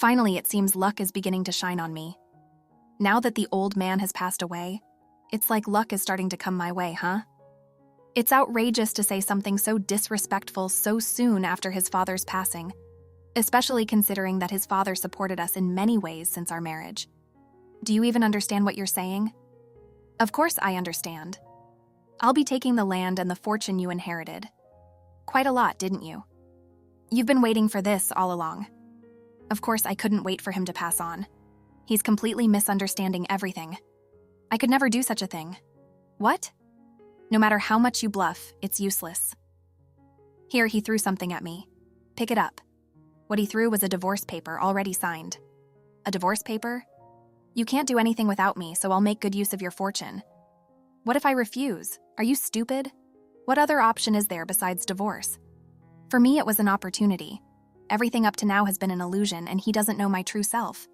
Finally, it seems luck is beginning to shine on me. Now that the old man has passed away, it's like luck is starting to come my way, huh? It's outrageous to say something so disrespectful so soon after his father's passing, especially considering that his father supported us in many ways since our marriage. Do you even understand what you're saying? Of course I understand. I'll be taking the land and the fortune you inherited. Quite a lot, didn't you? You've been waiting for this all along. Of course I couldn't wait for him to pass on. He's completely misunderstanding everything. I could never do such a thing. What? No matter how much you bluff, it's useless. Here, he threw something at me. Pick it up. What he threw was a divorce paper already signed. A divorce paper? You can't do anything without me, so I'll make good use of your fortune. What if I refuse? Are you stupid? What other option is there besides divorce? For me, it was an opportunity. Everything up to now has been an illusion, and he doesn't know my true self.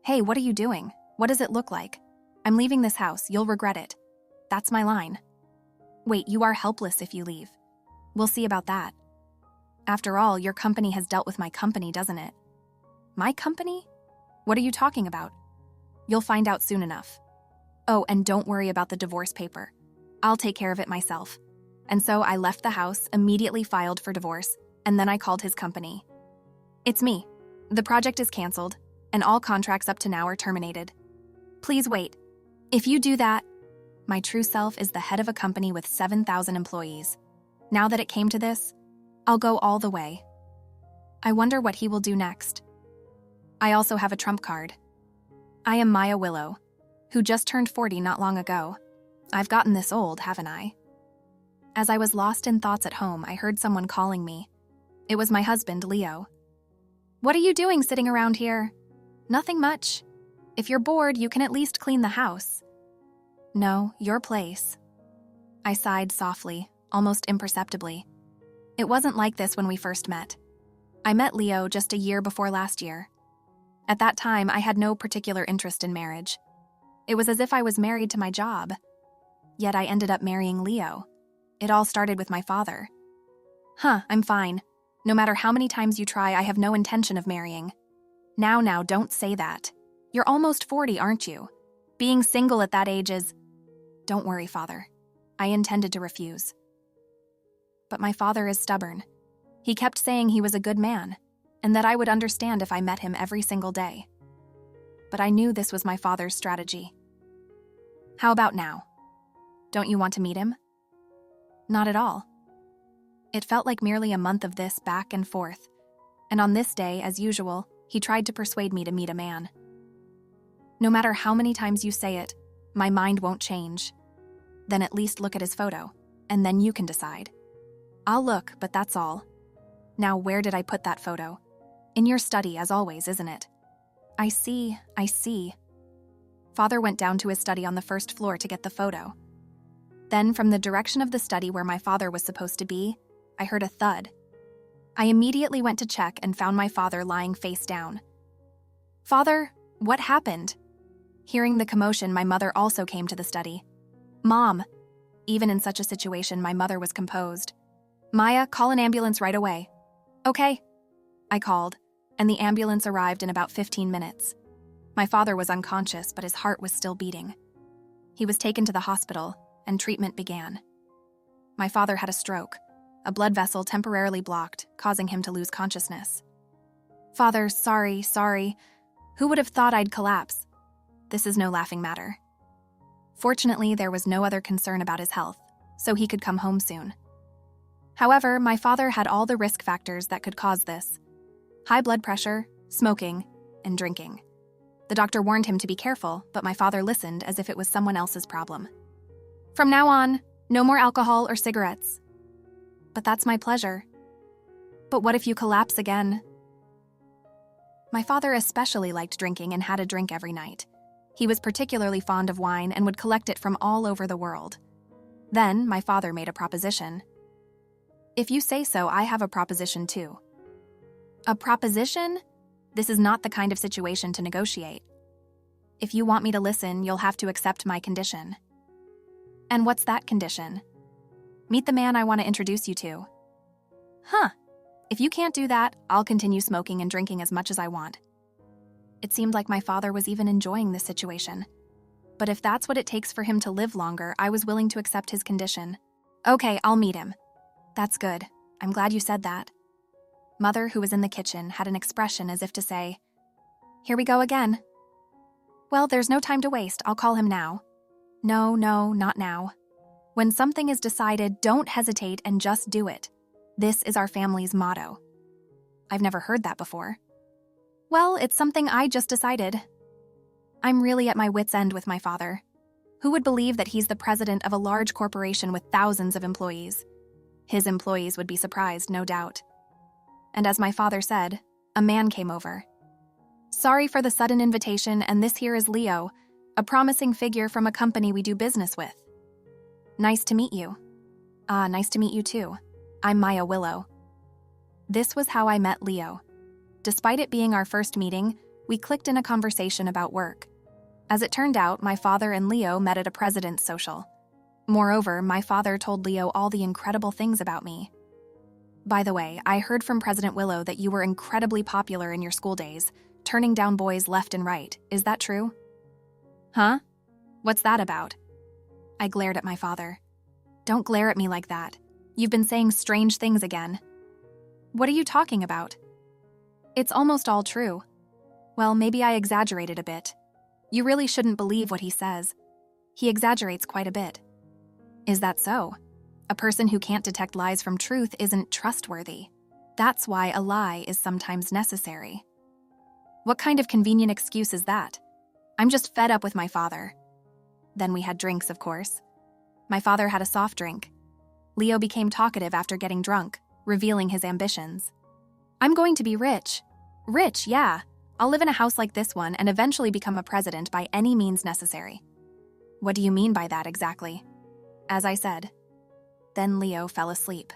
Hey, what are you doing? What does it look like? I'm leaving this house. You'll regret it. That's my line. Wait, you are helpless if you leave. We'll see about that. After all, your company has dealt with my company, doesn't it? My company? What are you talking about? You'll find out soon enough. Oh, and don't worry about the divorce paper. I'll take care of it myself. And so I left the house, immediately filed for divorce, and then I called his company. It's me. The project is canceled, and all contracts up to now are terminated. Please wait. If you do that, my true self is the head of a company with 7,000 employees. Now that it came to this, I'll go all the way. I wonder what he will do next. I also have a trump card. I am Maya Willow, who just turned 40 not long ago. I've gotten this old, haven't I? As I was lost in thoughts at home, I heard someone calling me. It was my husband, Leo. What are you doing sitting around here? Nothing much. If you're bored, you can at least clean the house. No, your place. I sighed softly, almost imperceptibly. It wasn't like this when we first met. I met Leo just a year before last year. At that time, I had no particular interest in marriage. It was as if I was married to my job. Yet I ended up marrying Leo. It all started with my father. I'm fine. No matter how many times you try, I have no intention of marrying. Now, don't say that. You're almost 40, aren't you? Being single at that age is... Don't worry, Father. I intended to refuse. But my father is stubborn. He kept saying he was a good man, and that I would understand if I met him every single day. But I knew this was my father's strategy. How about now? Don't you want to meet him? Not at all. It felt like merely a month of this back and forth, and on this day, as usual, he tried to persuade me to meet a man. No matter how many times you say it, my mind won't change. Then at least look at his photo, and then you can decide. I'll look, but that's all. Now, where did I put that photo? In your study, as always, isn't it? I see. Father went down to his study on the first floor to get the photo. Then, from the direction of the study where my father was supposed to be, I heard a thud. I immediately went to check and found my father lying face down. Father, what happened? Hearing the commotion, my mother also came to the study. Mom. Even in such a situation, my mother was composed. Maya, call an ambulance right away. Okay. I called, and the ambulance arrived in about 15 minutes. My father was unconscious, but his heart was still beating. He was taken to the hospital, and treatment began. My father had a stroke, a blood vessel temporarily blocked, causing him to lose consciousness. Father, sorry. Who would have thought I'd collapse? This is no laughing matter. Fortunately, there was no other concern about his health, so he could come home soon. However, my father had all the risk factors that could cause this: high blood pressure, smoking, and drinking. The doctor warned him to be careful, but my father listened as if it was someone else's problem. From now on, no more alcohol or cigarettes. But that's my pleasure. But what if you collapse again? My father especially liked drinking and had a drink every night. He was particularly fond of wine and would collect it from all over the world. Then, my father made a proposition. If you say so, I have a proposition too. A proposition? This is not the kind of situation to negotiate. If you want me to listen, you'll have to accept my condition. And what's that condition? Meet the man I want to introduce you to. If you can't do that, I'll continue smoking and drinking as much as I want. It seemed like my father was even enjoying this situation. But if that's what it takes for him to live longer, I was willing to accept his condition. Okay, I'll meet him. That's good. I'm glad you said that. Mother, who was in the kitchen, had an expression as if to say, "Here we go again." Well, there's no time to waste. I'll call him now. No, not now. When something is decided, don't hesitate and just do it. This is our family's motto. I've never heard that before. Well, it's something I just decided. I'm really at my wit's end with my father. Who would believe that he's the president of a large corporation with thousands of employees? His employees would be surprised, no doubt. And as my father said, a man came over. Sorry for the sudden invitation, and this here is Leo, a promising figure from a company we do business with. Nice to meet you. Nice to meet you too. I'm Maya Willow. This was how I met Leo. Despite it being our first meeting, we clicked in a conversation about work. As it turned out, my father and Leo met at a president's social. Moreover, my father told Leo all the incredible things about me. By the way, I heard from President Willow that you were incredibly popular in your school days, turning down boys left and right. Is that true? Huh? What's that about? I glared at my father. Don't glare at me like that. You've been saying strange things again. What are you talking about? It's almost all true. Well, maybe I exaggerated a bit. You really shouldn't believe what he says. He exaggerates quite a bit. Is that so? A person who can't detect lies from truth isn't trustworthy. That's why a lie is sometimes necessary. What kind of convenient excuse is that? I'm just fed up with my father. Then we had drinks, of course. My father had a soft drink. Leo became talkative after getting drunk, revealing his ambitions. I'm going to be rich. Rich, yeah. I'll live in a house like this one and eventually become a president by any means necessary. What do you mean by that exactly? As I said. Then Leo fell asleep.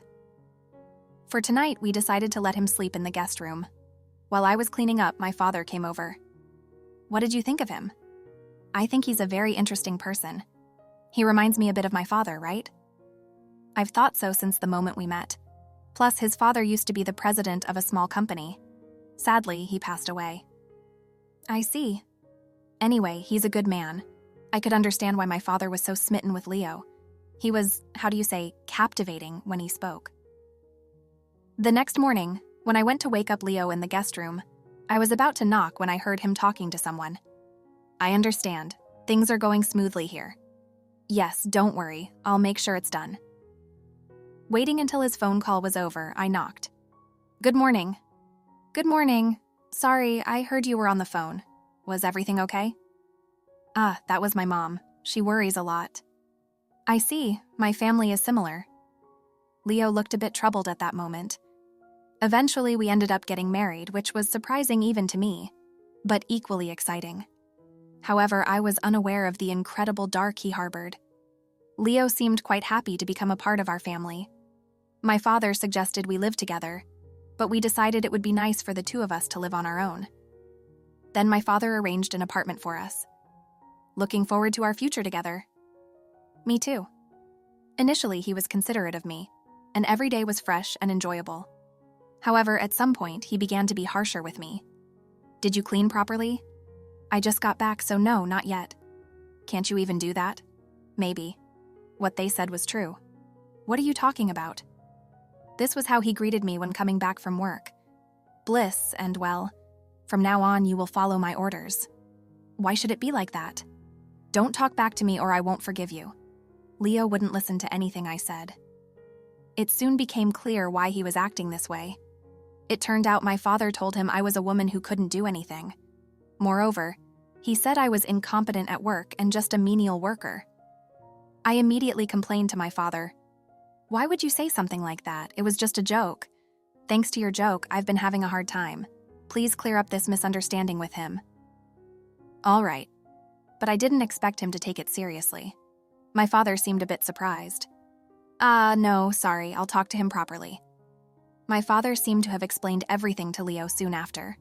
For tonight, we decided to let him sleep in the guest room. While I was cleaning up, my father came over. What did you think of him? I think he's a very interesting person. He reminds me a bit of my father, right? I've thought so since the moment we met. Plus, his father used to be the president of a small company. Sadly, he passed away. I see. Anyway, he's a good man. I could understand why my father was so smitten with Leo. He was, captivating when he spoke. The next morning, when I went to wake up Leo in the guest room, I was about to knock when I heard him talking to someone. I understand. Things are going smoothly here. Yes, don't worry. I'll make sure it's done. Waiting until his phone call was over, I knocked. Good morning. Good morning. Sorry, I heard you were on the phone. Was everything okay? That was my mom. She worries a lot. I see. My family is similar. Leo looked a bit troubled at that moment. Eventually, we ended up getting married, which was surprising even to me, but equally exciting. However, I was unaware of the incredible dark he harbored. Leo seemed quite happy to become a part of our family. My father suggested we live together, but we decided it would be nice for the two of us to live on our own. Then my father arranged an apartment for us. Looking forward to our future together. Me too. Initially, he was considerate of me, and every day was fresh and enjoyable. However, at some point, he began to be harsher with me. Did you clean properly? I just got back, so no, not yet. Can't you even do that? Maybe. What they said was true. What are you talking about? This was how he greeted me when coming back from work. Bliss, and well, from now on you will follow my orders. Why should it be like that? Don't talk back to me or I won't forgive you. Leo wouldn't listen to anything I said. It soon became clear why he was acting this way. It turned out my father told him I was a woman who couldn't do anything. Moreover, he said I was incompetent at work and just a menial worker. I immediately complained to my father. Why would you say something like that? It was just a joke. Thanks to your joke, I've been having a hard time. Please clear up this misunderstanding with him. All right. But I didn't expect him to take it seriously. My father seemed a bit surprised. No, sorry, I'll talk to him properly. My father seemed to have explained everything to Leo soon after.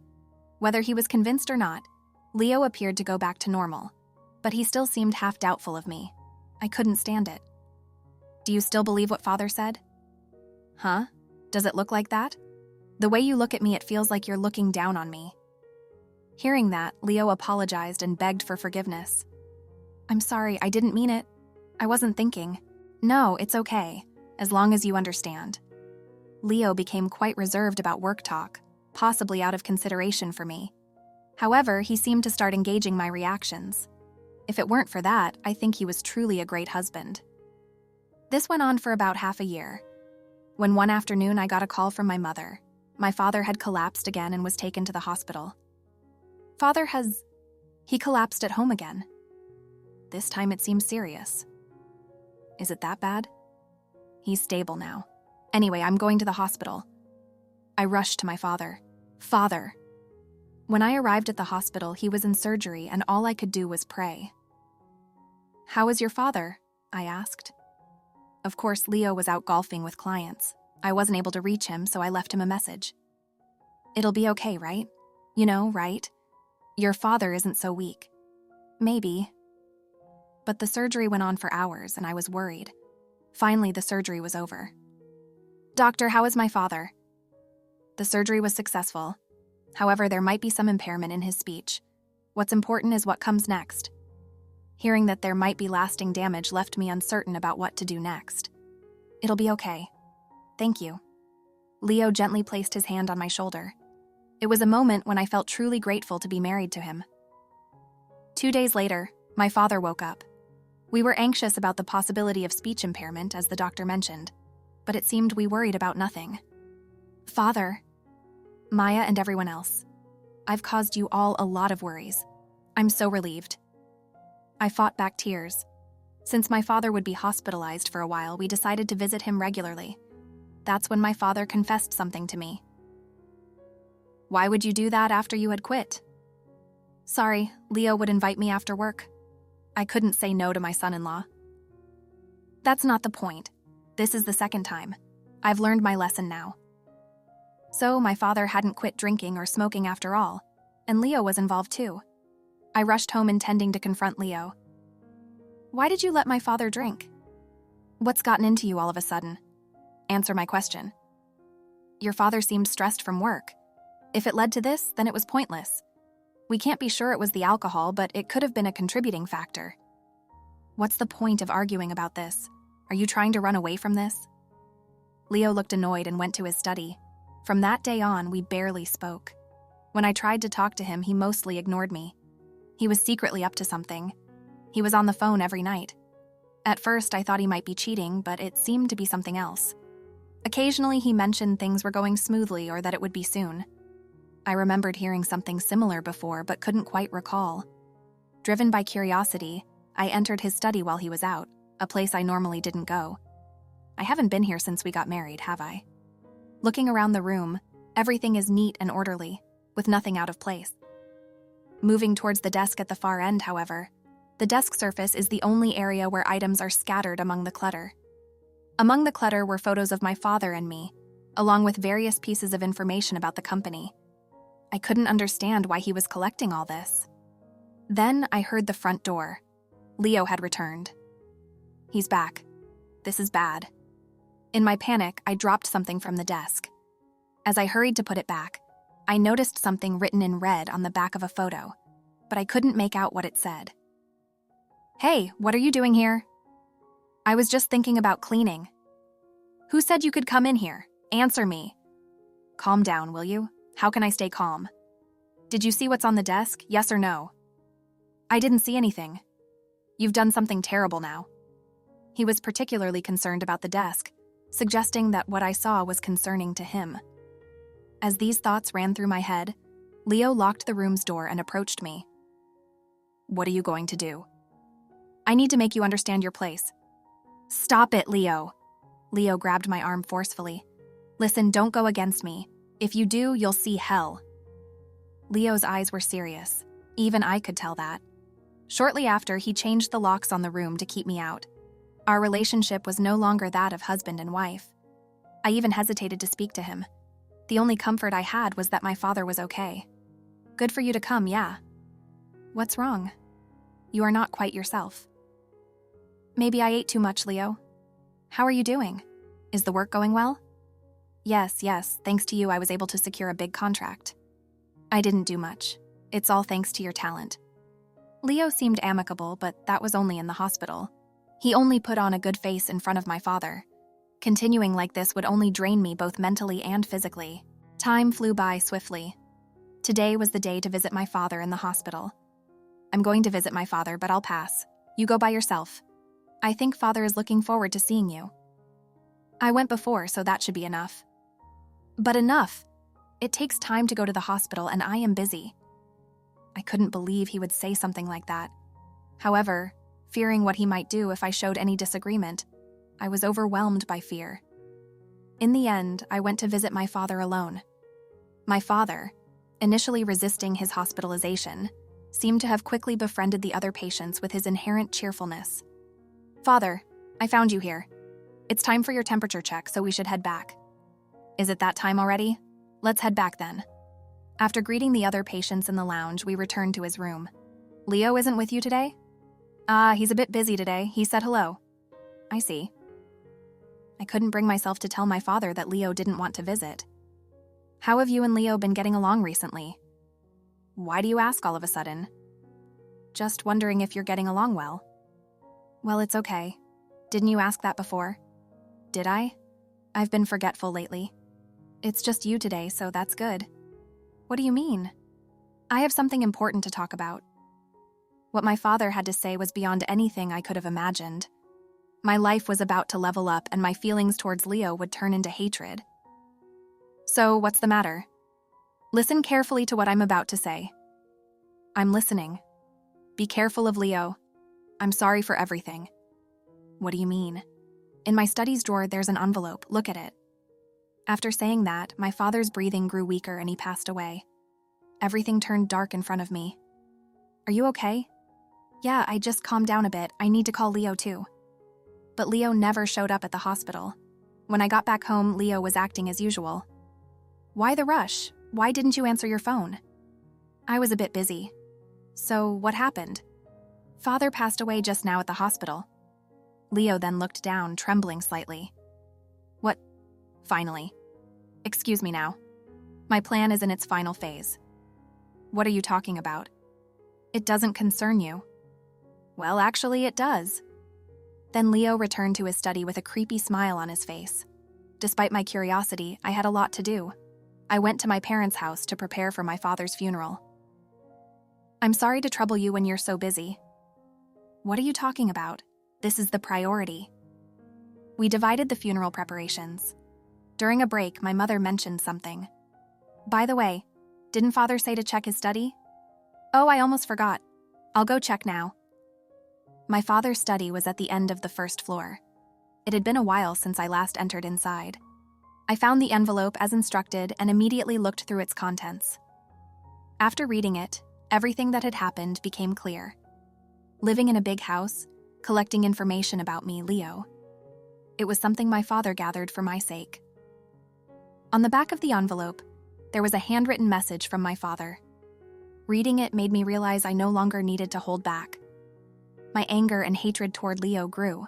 Whether he was convinced or not, Leo appeared to go back to normal, but he still seemed half doubtful of me. I couldn't stand it. Do you still believe what father said? Huh? Does it look like that? The way you look at me, it feels like you're looking down on me. Hearing that, Leo apologized and begged for forgiveness. I'm sorry, I didn't mean it. I wasn't thinking. No, it's okay, as long as you understand. Leo became quite reserved about work talk, possibly out of consideration for me. However, he seemed to start engaging my reactions. If it weren't for that, I think he was truly a great husband. This went on for about half a year. When one afternoon I got a call from my mother. My father had collapsed again and was taken to the hospital. He collapsed at home again. This time it seems serious. Is it that bad? He's stable now. Anyway, I'm going to the hospital. I rushed to my father. Father. When I arrived at the hospital, he was in surgery and all I could do was pray. How is your father? I asked. Of course, Leo was out golfing with clients. I wasn't able to reach him, so I left him a message. It'll be okay, right? You know, right? Your father isn't so weak. Maybe. But the surgery went on for hours and I was worried. Finally, the surgery was over. Doctor, how is my father? The surgery was successful. However, there might be some impairment in his speech. What's important is what comes next. Hearing that there might be lasting damage left me uncertain about what to do next. It'll be okay. Thank you. Leo gently placed his hand on my shoulder. It was a moment when I felt truly grateful to be married to him. 2 days later, my father woke up. We were anxious about the possibility of speech impairment, as the doctor mentioned, but it seemed we worried about nothing. Father, Maya and everyone else, I've caused you all a lot of worries. I'm so relieved. I fought back tears. Since my father would be hospitalized for a while, we decided to visit him regularly. That's when my father confessed something to me. Why would you do that after you had quit? Sorry, Leo would invite me after work. I couldn't say no to my son-in-law. That's not the point. This is the second time. I've learned my lesson now. So my father hadn't quit drinking or smoking after all, and Leo was involved too. I rushed home intending to confront Leo. Why did you let my father drink? What's gotten into you all of a sudden? Answer my question. Your father seemed stressed from work. If it led to this, then it was pointless. We can't be sure it was the alcohol, but it could have been a contributing factor. What's the point of arguing about this? Are you trying to run away from this? Leo looked annoyed and went to his study. From that day on, we barely spoke. When I tried to talk to him, he mostly ignored me. He was secretly up to something. He was on the phone every night. At first, I thought he might be cheating, but it seemed to be something else. Occasionally, he mentioned things were going smoothly or that it would be soon. I remembered hearing something similar before, but couldn't quite recall. Driven by curiosity, I entered his study while he was out, a place I normally didn't go. I haven't been here since we got married, have I? Looking around the room, everything is neat and orderly, with nothing out of place. Moving towards the desk at the far end, however, the desk surface is the only area where items are scattered among the clutter. Among the clutter were photos of my father and me, along with various pieces of information about the company. I couldn't understand why he was collecting all this. Then I heard the front door. Leo had returned. He's back. This is bad. In my panic, I dropped something from the desk. As I hurried to put it back, I noticed something written in red on the back of a photo, but I couldn't make out what it said. Hey, what are you doing here? I was just thinking about cleaning. Who said you could come in here? Answer me. Calm down, will you? How can I stay calm? Did you see what's on the desk? Yes or no? I didn't see anything. You've done something terrible now. He was particularly concerned about the desk, suggesting that what I saw was concerning to him. As these thoughts ran through my head, Leo locked the room's door and approached me. What are you going to do? I need to make you understand your place. Stop it, Leo. Leo grabbed my arm forcefully. Listen, don't go against me. If you do, you'll see hell. Leo's eyes were serious. Even I could tell that. Shortly after, he changed the locks on the room to keep me out. Our relationship was no longer that of husband and wife. I even hesitated to speak to him. The only comfort I had was that my father was okay. Good for you to come, yeah. What's wrong? You are not quite yourself. Maybe I ate too much, Leo. How are you doing? Is the work going well? Yes, thanks to you I was able to secure a big contract. I didn't do much. It's all thanks to your talent. Leo seemed amicable, but that was only in the hospital. He only put on a good face in front of my father. Continuing like this would only drain me both mentally and physically. Time flew by swiftly. Today was the day to visit my father in the hospital. I'm going to visit my father, but I'll pass. You go by yourself. I think father is looking forward to seeing you. I went before, so that should be enough. But enough! It takes time to go to the hospital, and I am busy. I couldn't believe he would say something like that. However, fearing what he might do if I showed any disagreement, I was overwhelmed by fear. In the end, I went to visit my father alone. My father, initially resisting his hospitalization, seemed to have quickly befriended the other patients with his inherent cheerfulness. Father, I found you here. It's time for your temperature check, so we should head back. Is it that time already? Let's head back then. After greeting the other patients in the lounge, we returned to his room. Leo isn't with you today? He's a bit busy today. He said hello. I see. I couldn't bring myself to tell my father that Leo didn't want to visit. How have you and Leo been getting along recently? Why do you ask all of a sudden? Just wondering if you're getting along well. Well, it's okay. Didn't you ask that before? Did I? I've been forgetful lately. It's just you today, so that's good. What do you mean? I have something important to talk about. What my father had to say was beyond anything I could have imagined. My life was about to level up, and my feelings towards Leo would turn into hatred. So, what's the matter? Listen carefully to what I'm about to say. I'm listening. Be careful of Leo. I'm sorry for everything. What do you mean? In my studies drawer, there's an envelope. Look at it. After saying that, my father's breathing grew weaker and he passed away. Everything turned dark in front of me. Are you okay? Yeah, I just calmed down a bit. I need to call Leo too. But Leo never showed up at the hospital. When I got back home, Leo was acting as usual. Why the rush? Why didn't you answer your phone? I was a bit busy. So, what happened? Father passed away just now at the hospital. Leo then looked down, trembling slightly. What? Finally. Excuse me now. My plan is in its final phase. What are you talking about? It doesn't concern you. Well, actually, it does. Then Leo returned to his study with a creepy smile on his face. Despite my curiosity, I had a lot to do. I went to my parents' house to prepare for my father's funeral. I'm sorry to trouble you when you're so busy. What are you talking about? This is the priority. We divided the funeral preparations. During a break, my mother mentioned something. By the way, didn't Father say to check his study? Oh, I almost forgot. I'll go check now. My father's study was at the end of the first floor. It had been a while since I last entered inside. I found the envelope as instructed and immediately looked through its contents. After reading it, everything that had happened became clear. Living in a big house, collecting information about me, Leo. It was something my father gathered for my sake. On the back of the envelope, there was a handwritten message from my father. Reading it made me realize I no longer needed to hold back. My anger and hatred toward Leo grew.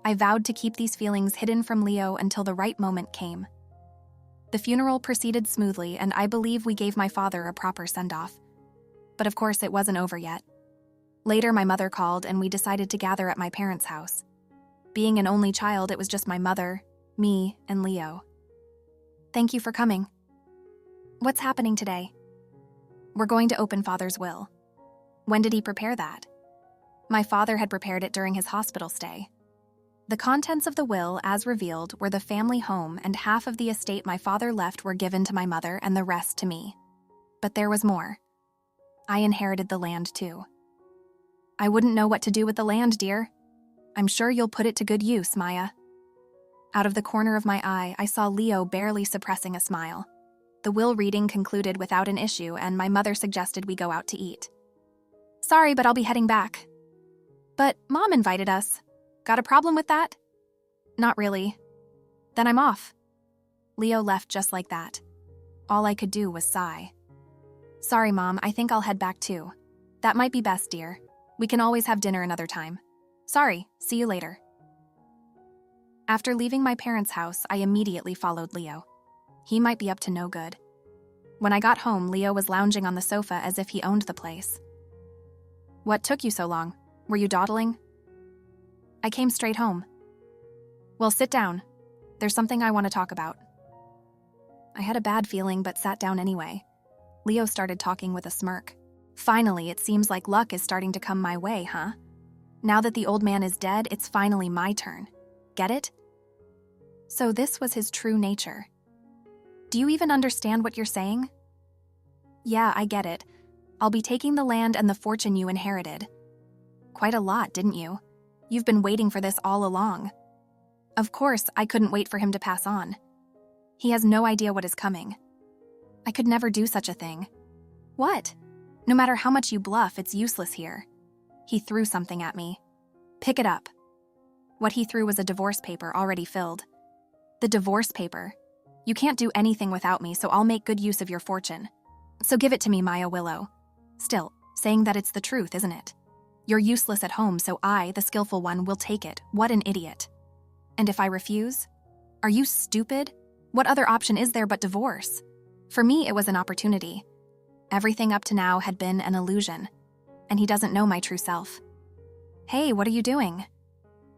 I vowed to keep these feelings hidden from Leo until the right moment came. The funeral proceeded smoothly, and I believe we gave my father a proper send-off. But of course, it wasn't over yet. Later, my mother called, and we decided to gather at my parents' house. Being an only child, it was just my mother, me, and Leo. Thank you for coming. What's happening today? We're going to open Father's will. When did he prepare that? My father had prepared it during his hospital stay. The contents of the will, as revealed, were the family home, and half of the estate my father left were given to my mother and the rest to me. But there was more. I inherited the land too. I wouldn't know what to do with the land, dear. I'm sure you'll put it to good use, Maya. Out of the corner of my eye, I saw Leo barely suppressing a smile. The will reading concluded without an issue, and my mother suggested we go out to eat. Sorry, but I'll be heading back. But Mom invited us. Got a problem with that? Not really. Then I'm off. Leo left just like that. All I could do was sigh. Sorry, Mom, I think I'll head back too. That might be best, dear. We can always have dinner another time. Sorry, see you later. After leaving my parents' house, I immediately followed Leo. He might be up to no good. When I got home, Leo was lounging on the sofa as if he owned the place. What took you so long? Were you dawdling? I came straight home. Well, sit down. There's something I want to talk about. I had a bad feeling but sat down anyway. Leo started talking with a smirk. Finally, it seems like luck is starting to come my way, huh? Now that the old man is dead, it's finally my turn. Get it? So this was his true nature. Do you even understand what you're saying? Yeah, I get it. I'll be taking the land and the fortune you inherited. Quite a lot, didn't you? You've been waiting for this all along. Of course, I couldn't wait for him to pass on. He has no idea what is coming. I could never do such a thing. What? No matter how much you bluff, it's useless here. He threw something at me. Pick it up. What he threw was a divorce paper already filled. The divorce paper? You can't do anything without me, so I'll make good use of your fortune. So give it to me, Maya Willow. Still, saying that it's the truth, isn't it? You're useless at home, so I, the skillful one, will take it. What an idiot. And if I refuse? Are you stupid? What other option is there but divorce? For me, it was an opportunity. Everything up to now had been an illusion, and he doesn't know my true self. Hey, what are you doing?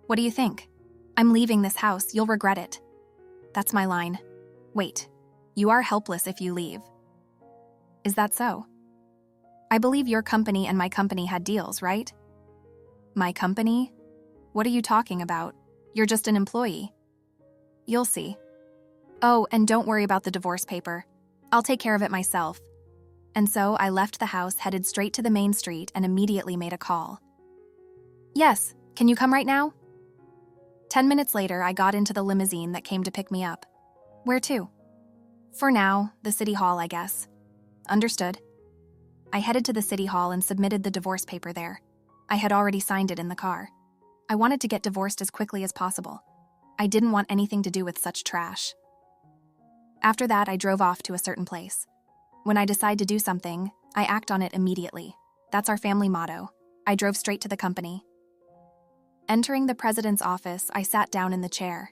What do you think? I'm leaving this house, you'll regret it. That's my line. Wait, you are helpless if you leave. Is that so? I believe your company and my company had deals, right? My company? What are you talking about? You're just an employee. You'll see. Oh, and don't worry about the divorce paper. I'll take care of it myself. And so I left the house, headed straight to the main street, and immediately made a call. Yes, can you come right now? 10 minutes later, I got into the limousine that came to pick me up. Where to? For now, the city hall, I guess. Understood. I headed to the city hall and submitted the divorce paper there. I had already signed it in the car. I wanted to get divorced as quickly as possible. I didn't want anything to do with such trash. After that, I drove off to a certain place. When I decide to do something, I act on it immediately. That's our family motto. I drove straight to the company. Entering the president's office, I sat down in the chair.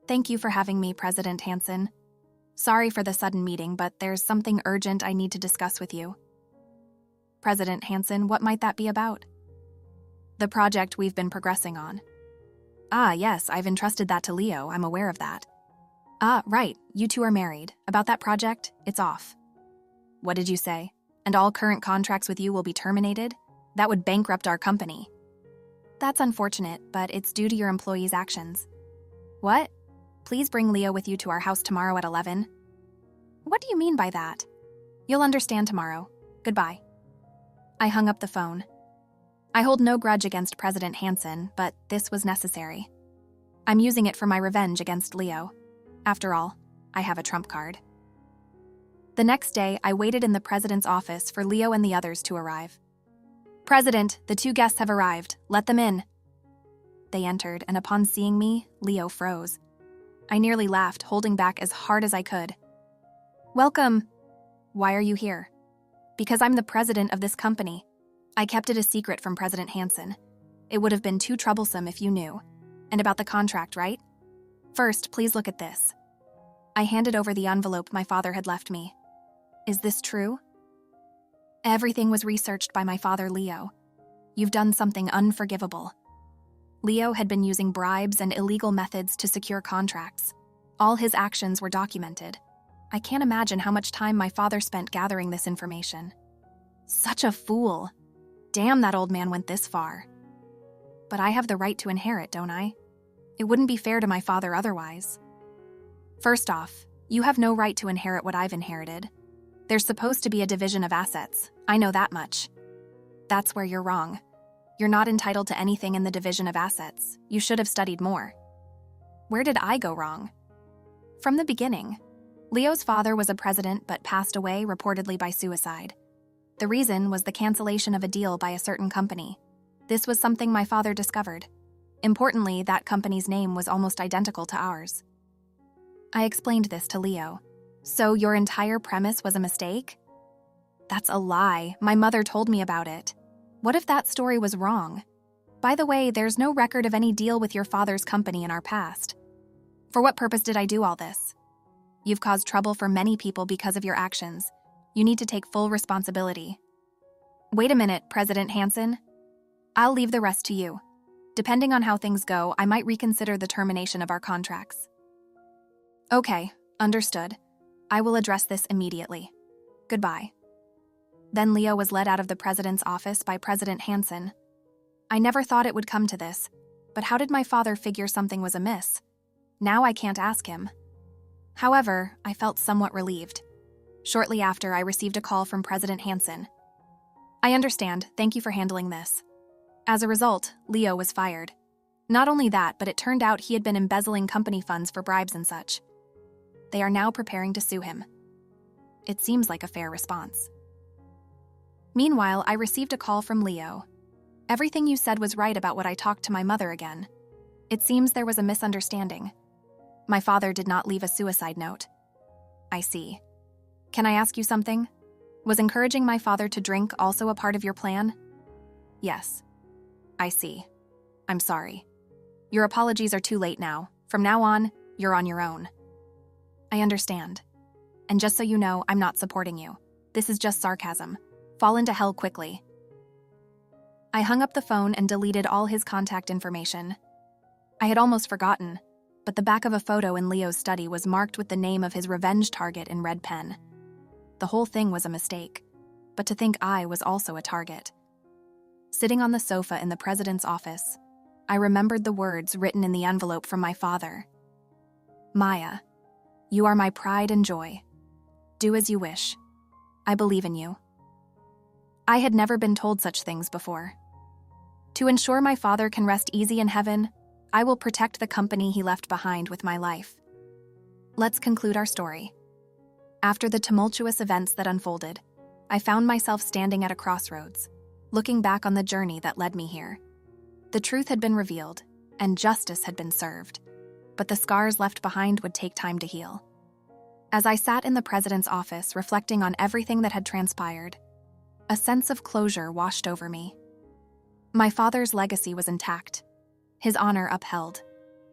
Thank you for having me, President Hansen. Sorry for the sudden meeting, but there's something urgent I need to discuss with you. President Hansen, what might that be about? The project we've been progressing on. Ah, yes, I've entrusted that to Leo, I'm aware of that. Ah, right, you two are married. About that project, it's off. What did you say? And all current contracts with you will be terminated? That would bankrupt our company. That's unfortunate, but it's due to your employees' actions. What? Please bring Leo with you to our house tomorrow at 11. What do you mean by that? You'll understand tomorrow. Goodbye. I hung up the phone. I hold no grudge against President Hansen, but this was necessary. I'm using it for my revenge against Leo. After all, I have a trump card. The next day, I waited in the president's office for Leo and the others to arrive. President, the two guests have arrived. Let them in. They entered, and upon seeing me, Leo froze. I nearly laughed, holding back as hard as I could. Welcome. Why are you here? Because I'm the president of this company. I kept it a secret from President Hansen. It would have been too troublesome if you knew. And about the contract, right? First, please look at this. I handed over the envelope my father had left me. Is this true? Everything was researched by my father, Leo. You've done something unforgivable. Leo had been using bribes and illegal methods to secure contracts. All his actions were documented. I can't imagine how much time my father spent gathering this information. Such a fool. Damn, that old man went this far. But I have the right to inherit, don't I? It wouldn't be fair to my father otherwise. First off, you have no right to inherit what I've inherited. There's supposed to be a division of assets. I know that much. That's where you're wrong. You're not entitled to anything in the division of assets. You should have studied more. Where did I go wrong? From the beginning, Leo's father was a president but passed away reportedly by suicide. The reason was the cancellation of a deal by a certain company. This was something my father discovered. Importantly, that company's name was almost identical to ours. I explained this to Leo. So your entire premise was a mistake? That's a lie. My mother told me about it. What if that story was wrong? By the way, there's no record of any deal with your father's company in our past. For what purpose did I do all this? You've caused trouble for many people because of your actions. You need to take full responsibility. Wait a minute, President Hansen. I'll leave the rest to you. Depending on how things go, I might reconsider the termination of our contracts. Okay, understood. I will address this immediately. Goodbye. Then Leo was led out of the president's office by President Hansen. I never thought it would come to this, but how did my father figure something was amiss? Now I can't ask him. However, I felt somewhat relieved. Shortly after, I received a call from President Hansen. I understand, thank you for handling this. As a result, Leo was fired. Not only that, but it turned out he had been embezzling company funds for bribes and such. They are now preparing to sue him. It seems like a fair response. Meanwhile, I received a call from Leo. Everything you said was right about what I talked to my mother again. It seems there was a misunderstanding. My father did not leave a suicide note. I see. Can I ask you something? Was encouraging my father to drink also a part of your plan? Yes. I see. I'm sorry. Your apologies are too late now. From now on, you're on your own. I understand. And just so you know, I'm not supporting you. This is just sarcasm. Fall into hell quickly. I hung up the phone and deleted all his contact information. I had almost forgotten, but the back of a photo in Leo's study was marked with the name of his revenge target in red pen. The whole thing was a mistake, but to think I was also a target. Sitting on the sofa in the president's office, I remembered the words written in the envelope from my father. Maya, you are my pride and joy. Do as you wish. I believe in you. I had never been told such things before. To ensure my father can rest easy in heaven, I will protect the company he left behind with my life. Let's conclude our story. After the tumultuous events that unfolded, I found myself standing at a crossroads, looking back on the journey that led me here. The truth had been revealed, and justice had been served, but the scars left behind would take time to heal. As I sat in the president's office reflecting on everything that had transpired, a sense of closure washed over me. My father's legacy was intact, his honor upheld,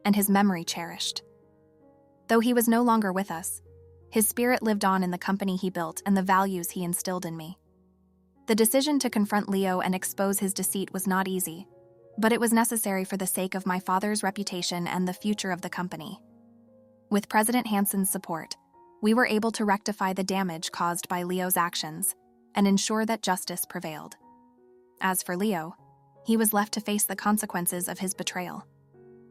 and his memory cherished. Though he was no longer with us, his spirit lived on in the company he built and the values he instilled in me. The decision to confront Leo and expose his deceit was not easy, but it was necessary for the sake of my father's reputation and the future of the company. With President Hansen's support, we were able to rectify the damage caused by Leo's actions and ensure that justice prevailed. As for Leo, he was left to face the consequences of his betrayal.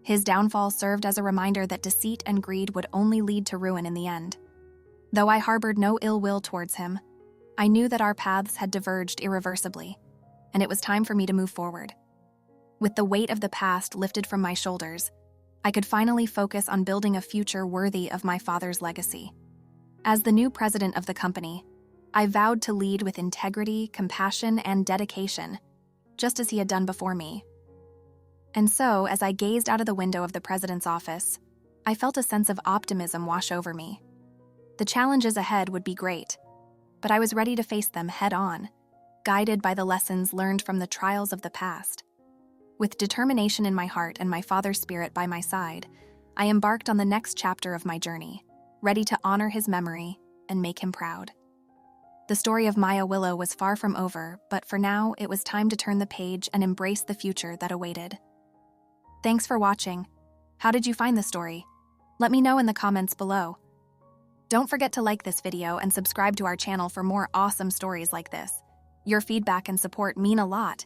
His downfall served as a reminder that deceit and greed would only lead to ruin in the end. Though I harbored no ill will towards him, I knew that our paths had diverged irreversibly, and it was time for me to move forward. With the weight of the past lifted from my shoulders, I could finally focus on building a future worthy of my father's legacy. As the new president of the company, I vowed to lead with integrity, compassion, and dedication, just as he had done before me. And so, as I gazed out of the window of the president's office, I felt a sense of optimism wash over me. The challenges ahead would be great, but I was ready to face them head-on, guided by the lessons learned from the trials of the past. With determination in my heart and my father's spirit by my side, I embarked on the next chapter of my journey, ready to honor his memory and make him proud. The story of Maya Willow was far from over, but for now, it was time to turn the page and embrace the future that awaited. Thanks for watching. How did you find the story? Let me know in the comments below. Don't forget to like this video and subscribe to our channel for more awesome stories like this. Your feedback and support mean a lot,